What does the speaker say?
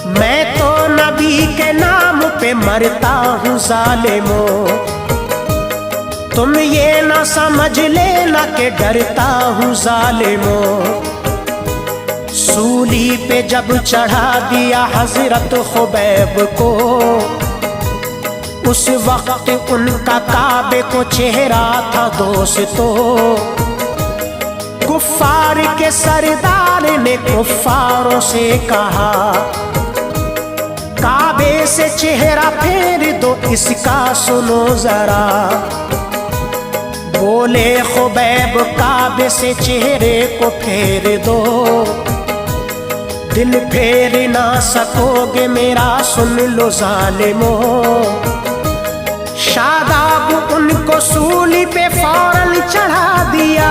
मैं तो नबी के नाम पे मरता हूँ जालिमों, तुम ये ना समझ लेना कि डरता हूँ जालिमों। सूली पे जब चढ़ा दिया हजरत खुबैब को, उस वक्त उनका काबे को चेहरा था दोस्तों। कुफ्फार के सरदार ने कुफ्फारों से कहा, काबे से चेहरा फेर दो, इसका सुनो जरा। बोले खुबैब काबे से चेहरे को फेर दो, दिल फेर ना सकोगे मेरा सुन लो जालिमों। शादाब उनको सूली पे फौरन चढ़ा दिया,